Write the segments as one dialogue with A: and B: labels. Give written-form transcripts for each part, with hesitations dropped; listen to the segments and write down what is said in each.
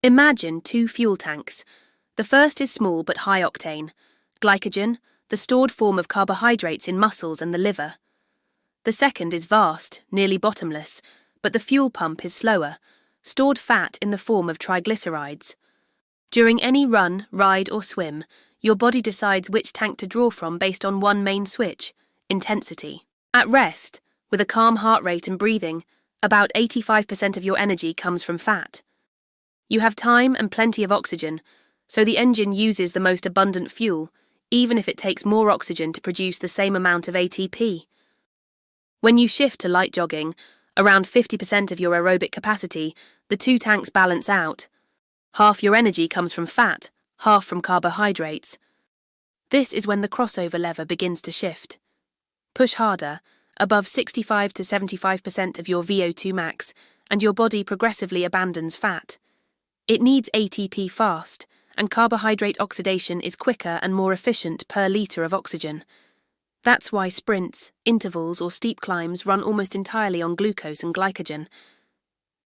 A: Imagine two fuel tanks. The first is small but high octane. Glycogen, the stored form of carbohydrates in muscles and the liver. The second is vast, nearly bottomless, but the fuel pump is slower, stored fat in the form of triglycerides. During any run, ride or swim, your body decides which tank to draw from based on one main switch: intensity. At rest, with a calm heart rate and breathing, about 85% of your energy comes from fat. You have time and plenty of oxygen, so the engine uses the most abundant fuel, even if it takes more oxygen to produce the same amount of ATP. When you shift to light jogging, around 50% of your aerobic capacity, the two tanks balance out. Half your energy comes from fat, half from carbohydrates. This is when the crossover lever begins to shift. Push harder, above 65 to 75% of your VO2 max, and your body progressively abandons fat. It needs ATP fast, and carbohydrate oxidation is quicker and more efficient per litre of oxygen. That's why sprints, intervals, or steep climbs run almost entirely on glucose and glycogen.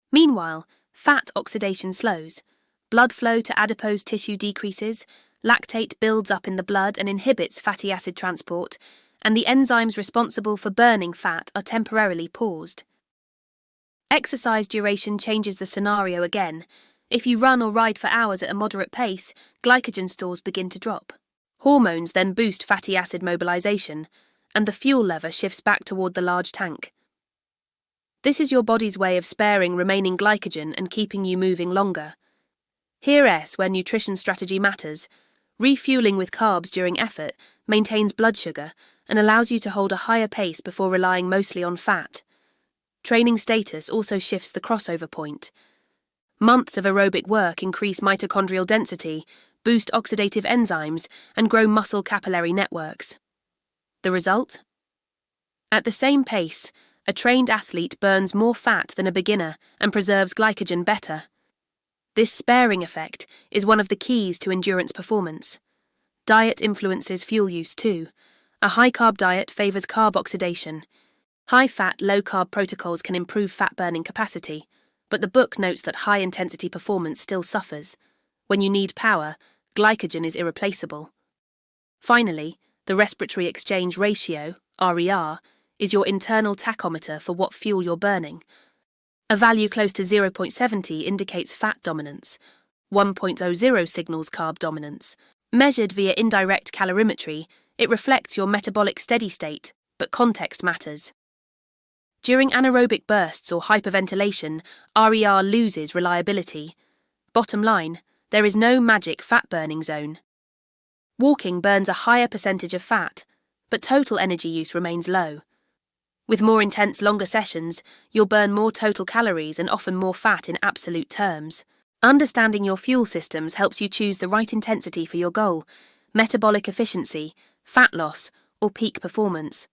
A: Meanwhile, fat oxidation slows. Blood flow to adipose tissue decreases, lactate builds up in the blood and inhibits fatty acid transport, and the enzymes responsible for burning fat are temporarily paused. Exercise duration changes the scenario again. If you run or ride for hours at a moderate pace, glycogen stores begin to drop. Hormones then boost fatty acid mobilization, and the fuel lever shifts back toward the large tank. This is your body's way of sparing remaining glycogen and keeping you moving longer. Here's where nutrition strategy matters. Refueling with carbs during effort maintains blood sugar and allows you to hold a higher pace before relying mostly on fat. Training status also shifts the crossover point. Months of aerobic work increase mitochondrial density, boost oxidative enzymes, and grow muscle capillary networks. The result? At the same pace, a trained athlete burns more fat than a beginner and preserves glycogen better. This sparing effect is one of the keys to endurance performance. Diet influences fuel use too. A high-carb diet favours carb oxidation. High-fat, low-carb protocols can improve fat-burning capacity, but the book notes that high-intensity performance still suffers. When you need power, glycogen is irreplaceable. Finally, the Respiratory Exchange Ratio, RER, is your internal tachometer for what fuel you're burning. A value close to 0.70 indicates fat dominance. 1.00 signals carb dominance. Measured via indirect calorimetry, it reflects your metabolic steady state, but context matters. During anaerobic bursts or hyperventilation, RER loses reliability. Bottom line, there is no magic fat-burning zone. Walking burns a higher percentage of fat, but total energy use remains low. With more intense, longer sessions, you'll burn more total calories and often more fat in absolute terms. Understanding your fuel systems helps you choose the right intensity for your goal: metabolic efficiency, fat loss, or peak performance.